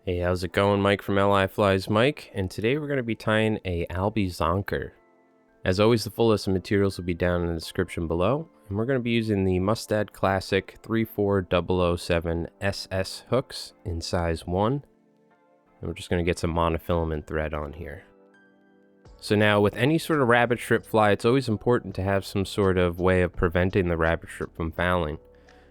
Hey, how's it going? Mike from LI Flies Mike, and today we're going to be tying a Albie Zonker. As always, the full list of materials will be down in the description below, and we're going to be using the Mustad Classic 34007 SS hooks in size 1, and we're just going to get some monofilament thread on here. So now, with any sort of rabbit strip fly, it's always important to have some sort of way of preventing the rabbit strip from fouling.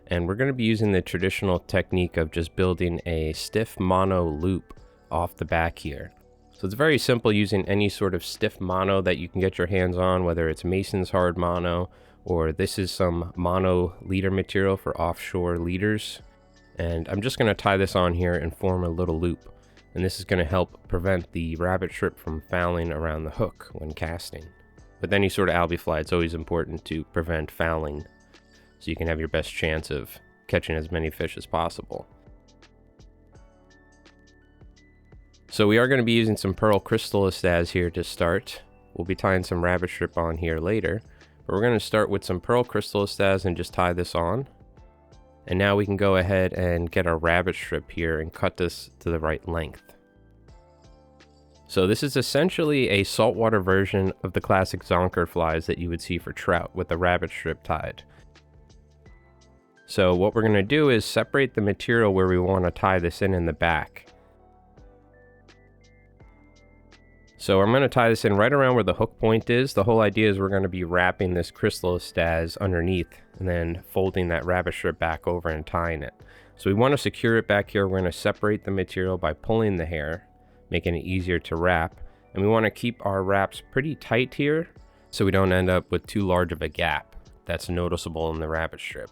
And we're going to be using the traditional technique of just building a stiff mono loop off the back here. So it's very simple using any sort of stiff mono that you can get your hands on, whether it's Mason's hard mono or this is some mono leader material for offshore leaders. And I'm just going to tie this on here and form a little loop. And this is going to help prevent the rabbit strip from fouling around the hook when casting. With any sort of albie fly, it's always important to prevent fouling, so you can have your best chance of catching as many fish as possible. So we are going to be using some pearl Krystal estaz here to start. We'll be tying some rabbit strip on here later, but we're going to start with some pearl Krystal estaz and just tie this on. And now we can go ahead and get our rabbit strip here and cut this to the right length. So this is essentially a saltwater version of the classic Zonker flies that you would see for trout with the rabbit strip tied. So what we're going to do is separate the material where we want to tie this in the back. So I'm going to tie this in right around where the hook point is. The whole idea is we're going to be wrapping this Krystal estaz underneath and then folding that rabbit strip back over and tying it. So we want to secure it back here. We're going to separate the material by pulling the hair, making it easier to wrap. And we want to keep our wraps pretty tight here so we don't end up with too large of a gap that's noticeable in the rabbit strip.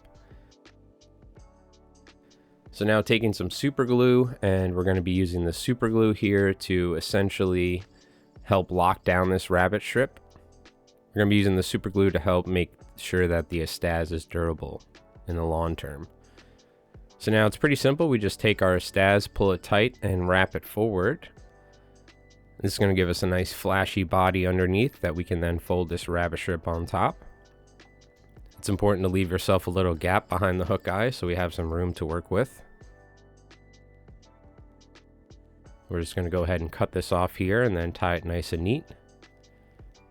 So now taking some super glue, and we're going to be using the super glue here to essentially help lock down this rabbit strip. We're going to be using the super glue to help make sure that the estaz is durable in the long term. So now it's pretty simple. We just take our estaz, pull it tight, and wrap it forward. This is going to give us a nice flashy body underneath that we can then fold this rabbit strip on top. It's important to leave yourself a little gap behind the hook eye so we have some room to work with. We're just going to go ahead and cut this off here and then tie it nice and neat.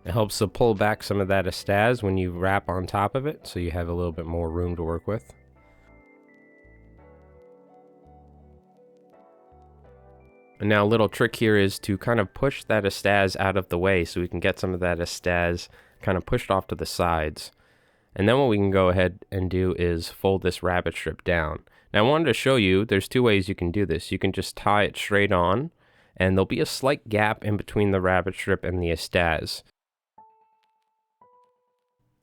It helps to pull back some of that estaz when you wrap on top of it, so you have a little bit more room to work with. And now a little trick here is to kind of push that estaz out of the way so we can get some of that estaz kind of pushed off to the sides. And then what we can go ahead and do is fold this rabbit strip down. Now I wanted to show you, there's two ways you can do this. You can just tie it straight on, and there'll be a slight gap in between the rabbit strip and the estaz.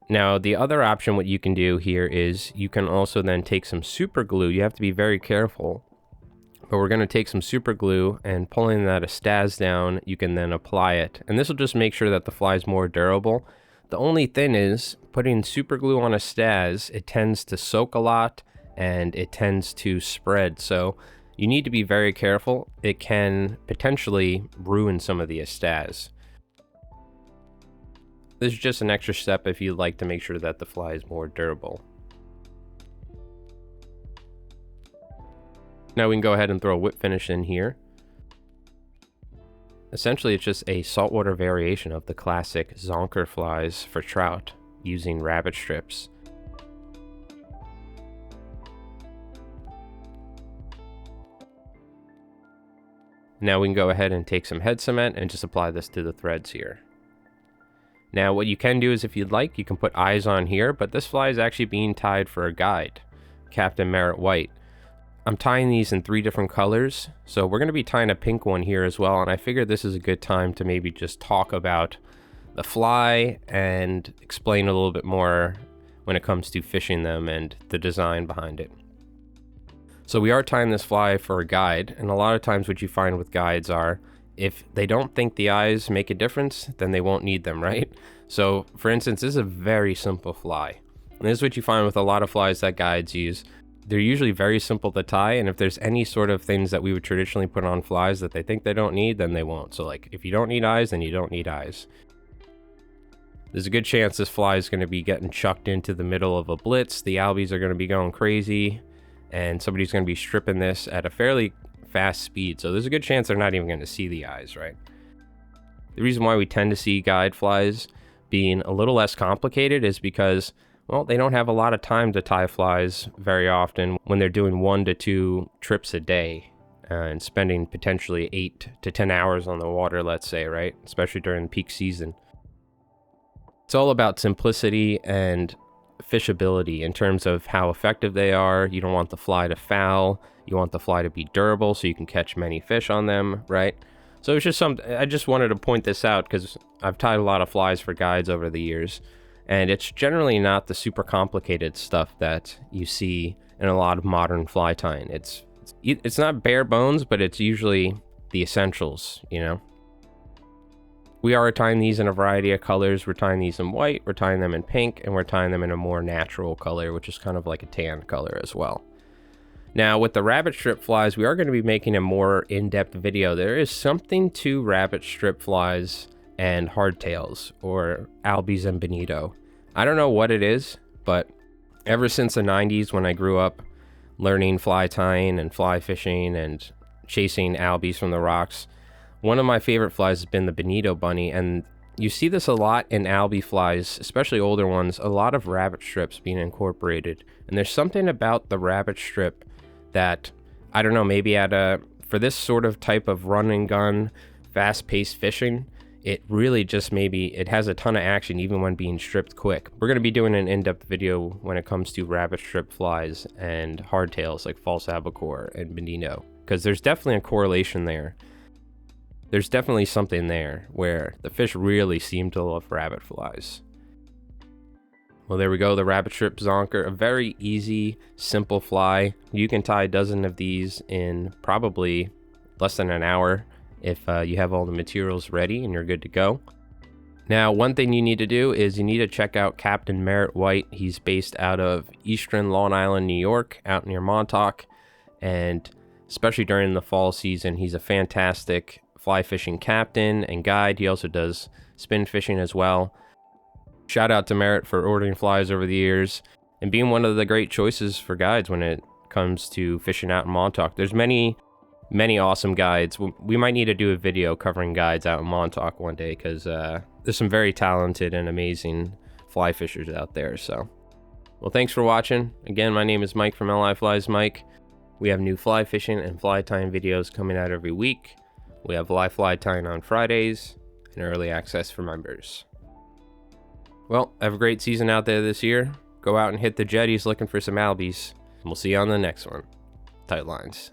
Now the other option, what you can do here is you can also then take some super glue. You have to be very careful, but we're going to take some super glue and pulling that estaz down, you can then apply it. And this will just make sure that the fly is more durable. The only thing is, putting super glue on estaz, it tends to soak a lot and it tends to spread. So you need to be very careful. It can potentially ruin some of the estaz. This is just an extra step if you'd like to make sure that the fly is more durable. Now we can go ahead and throw a whip finish in here. Essentially, it's just a saltwater variation of the classic Zonker flies for trout using rabbit strips. Now we can go ahead and take some head cement and just apply this to the threads here. Now what you can do is, if you'd like, you can put eyes on here, but this fly is actually being tied for a guide, Capt Merritt White. I'm tying these in 3 different colors, so we're going to be tying a pink one here as well, and I figured this is a good time to maybe just talk about the fly and explain a little bit more when it comes to fishing them and the design behind it. So we are tying this fly for a guide, and a lot of times what you find with guides are, if they don't think the eyes make a difference, then they won't need them, right? So for instance, this is a very simple fly, and this is what you find with a lot of flies that guides use. They're usually very simple to tie, and if there's any sort of things that we would traditionally put on flies that they think they don't need, then they won't. So like, if you don't need eyes, then you don't need eyes. There's a good chance this fly is going to be getting chucked into the middle of a blitz. The albies are going to be going crazy, and somebody's going to be stripping this at a fairly fast speed, so there's a good chance they're not even going to see the eyes, right? The reason why we tend to see guide flies being a little less complicated is because, well, they don't have a lot of time to tie flies very often when they're doing 1 to 2 trips a day and spending potentially 8 to 10 hours on the water, let's say, right? Especially during peak season. It's all about simplicity and fishability in terms of how effective they are. You don't want the fly to foul. You want the fly to be durable so you can catch many fish on them, right? So it's just something, I just wanted to point this out because I've tied a lot of flies for guides over the years, and it's generally not the super complicated stuff that you see in a lot of modern fly tying. It's not bare bones, but it's usually the essentials, you know? We are tying these in a variety of colors. We're tying these in white, we're tying them in pink, and we're tying them in a more natural color, which is kind of like a tan color as well. Now, with the rabbit strip flies, we are going to be making a more in-depth video. There is something to rabbit strip flies and hardtails, or Albies and Bonito. I don't know what it is, but ever since the 90s when I grew up learning fly tying and fly fishing and chasing Albies from the rocks, one of my favorite flies has been the Bonito bunny, and you see this a lot in Albie flies, especially older ones, a lot of rabbit strips being incorporated. And there's something about the rabbit strip that, I don't know, maybe for this sort of type of run and gun, fast-paced fishing, it really just it has a ton of action even when being stripped quick. We're going to be doing an in-depth video when it comes to rabbit strip flies and hardtails like False Albacore and Bonito, because there's definitely a correlation there. There's definitely something there where the fish really seem to love rabbit flies. Well, there we go, the rabbit strip zonker, a very easy, simple fly. You can tie a dozen of these in probably less than an hour if you have all the materials ready and you're good to go. Now, one thing you need to do is you need to check out Captain Merritt White. He's based out of Eastern Long Island, New York, out near Montauk, and especially during the fall season, he's a fantastic fly fishing captain and guide. He also does spin fishing as well. Shout out to Merritt for ordering flies over the years and being one of the great choices for guides when it comes to fishing out in Montauk. There's many awesome guides. We might need to do a video covering guides out in Montauk one day because there's some very talented and amazing fly fishers out there. So, well, thanks for watching. Again, my name is Mike from LI Flies Mike. We have new fly fishing and fly tying videos coming out every week. We have live fly tying on Fridays and early access for members. Well, have a great season out there this year. Go out and hit the jetties looking for some albies. And we'll see you on the next one. Tight lines.